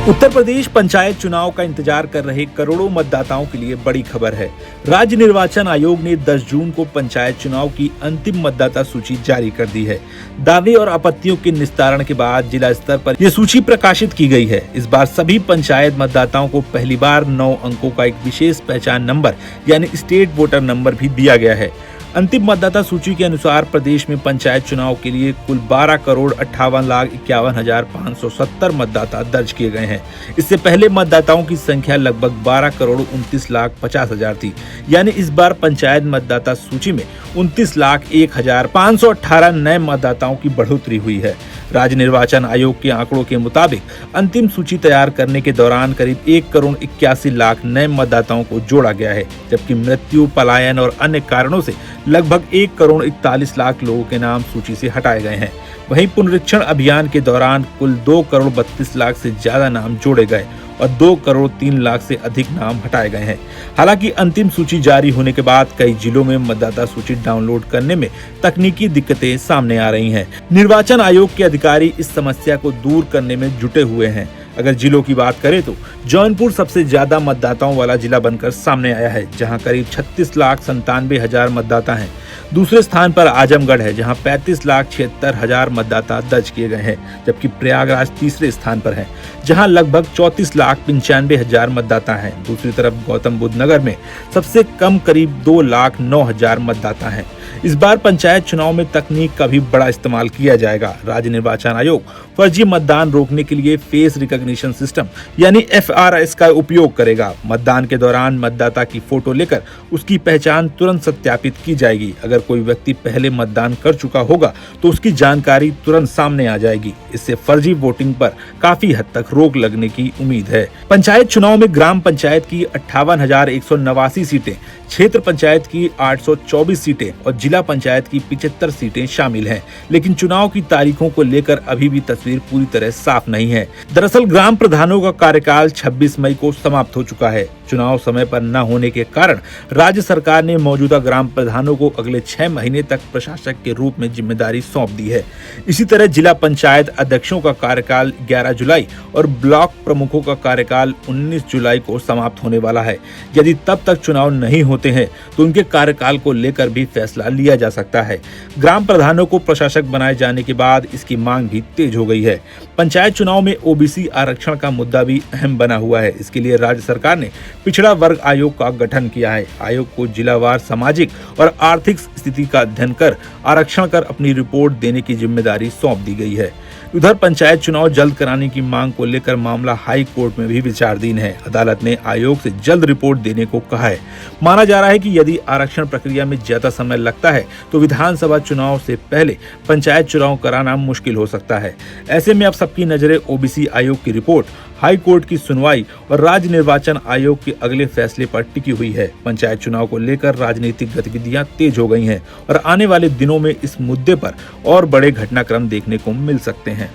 उत्तर प्रदेश पंचायत चुनाव का इंतजार कर रहे करोड़ों मतदाताओं के लिए बड़ी खबर है। राज्य निर्वाचन आयोग ने 10 जून को पंचायत चुनाव की अंतिम मतदाता सूची जारी कर दी है। दावे और आपत्तियों के निस्तारण के बाद जिला स्तर पर यह सूची प्रकाशित की गई है। इस बार सभी पंचायत मतदाताओं को पहली बार 9 अंकों का एक विशेष पहचान नंबर यानी स्टेट वोटर नंबर भी दिया गया है। अंतिम मतदाता सूची के अनुसार प्रदेश में पंचायत चुनाव के लिए कुल 12,58,51,570 मतदाता दर्ज किए गए हैं। इससे पहले मतदाताओं की संख्या लगभग 12,29,50,000 थी। यानी इस बार पंचायत मतदाता सूची में 29,01,518 नए मतदाताओं की बढ़ोतरी हुई है। राज्य निर्वाचन आयोग के आंकड़ों के मुताबिक अंतिम सूची तैयार करने के दौरान करीब 1,81,00,000 नए मतदाताओं को जोड़ा गया है, जबकि मृत्यु, पलायन और अन्य कारणों से लगभग 1,41,00,000 लोगों के नाम सूची से हटाए गए हैं। वहीं पुनरीक्षण अभियान के दौरान कुल 2,32,00,000 से ज्यादा नाम जोड़े गए और 2,03,00,000 से अधिक नाम हटाए गए हैं। हालांकि अंतिम सूची जारी होने के बाद कई जिलों में मतदाता सूची डाउनलोड करने में तकनीकी दिक्कतें सामने आ रही हैं। निर्वाचन आयोग के अधिकारी इस समस्या को दूर करने में जुटे हुए हैं। अगर जिलों की बात करें तो जौनपुर सबसे ज्यादा मतदाताओं वाला जिला बनकर सामने आया है, जहां करीब 36,97,000 मतदाता हैं। दूसरे स्थान पर आजमगढ़ है, जहां 35,76,000 मतदाता दर्ज किए गए हैं, जबकि प्रयागराज तीसरे स्थान पर है, जहां लगभग 34,95,000 मतदाता हैं। दूसरी तरफ गौतम बुद्ध नगर में सबसे कम करीब 2,09,000 मतदाता हैं। इस बार पंचायत चुनाव में तकनीक का भी बड़ा इस्तेमाल किया जाएगा। राज्य निर्वाचन आयोग फर्जी मतदान रोकने के लिए फेस रिकॉग्निशन सिस्टम यानी FRS का उपयोग करेगा। मतदान के दौरान मतदाता की फोटो लेकर उसकी पहचान तुरंत सत्यापित की जाएगी। अगर कोई व्यक्ति पहले मतदान कर चुका होगा तो उसकी जानकारी तुरंत सामने आ जाएगी। इससे फर्जी वोटिंग पर काफी हद तक रोक लगने की उम्मीद है। पंचायत चुनाव में ग्राम पंचायत की 58,189 सीटें, क्षेत्र पंचायत की 824 सीटें और जिला पंचायत की 75 सीटें शामिल हैं। लेकिन चुनाव की तारीखों को लेकर अभी भी तस्वीर पूरी तरह साफ नहीं है। दरअसल ग्राम प्रधानों का कार्यकाल 26 मई को समाप्त हो चुका है। चुनाव समय पर न होने के कारण राज्य सरकार ने मौजूदा ग्राम प्रधानों को अगले 6 महीने तक प्रशासक के रूप में जिम्मेदारी सौंप दी है। इसी तरह जिला पंचायत अध्यक्षों का कार्यकाल 11 जुलाई और ब्लॉक प्रमुखों का कार्यकाल 19 जुलाई को समाप्त होने वाला है। यदि तब तक चुनाव नहीं होते हैं तो उनके कार्यकाल को लेकर भी फैसला लिया जा सकता है। ग्राम प्रधानों को प्रशासक बनाए जाने के बाद इसकी मांग भी तेज हो गई है। पंचायत चुनाव में OBC आरक्षण का मुद्दा भी अहम बना हुआ है। इसके लिए राज्य सरकार ने पिछड़ा वर्ग आयोग का गठन किया है। आयोग को जिलावार सामाजिक और आर्थिक स्थिति का अध्ययन कर आरक्षण कर अपनी रिपोर्ट देने की जिम्मेदारी सौंप दी गई है। उधर पंचायत चुनाव जल्द कराने की मांग को लेकर मामला हाई कोर्ट में भी विचाराधीन है। अदालत ने आयोग से जल्द रिपोर्ट देने को कहा है। माना जा रहा है कि यदि आरक्षण प्रक्रिया में ज्यादा समय लगता है तो विधानसभा चुनाव से पहले पंचायत चुनाव कराना मुश्किल हो सकता है। ऐसे में अब सबकी नजरें OBC आयोग की रिपोर्ट, हाई कोर्ट की सुनवाई और राज्य निर्वाचन आयोग के अगले फैसले पर टिकी हुई है। पंचायत चुनाव को लेकर राजनीतिक गतिविधियां तेज हो गई हैं और आने वाले दिनों में इस मुद्दे पर और बड़े घटनाक्रम देखने को मिल सकते हैं।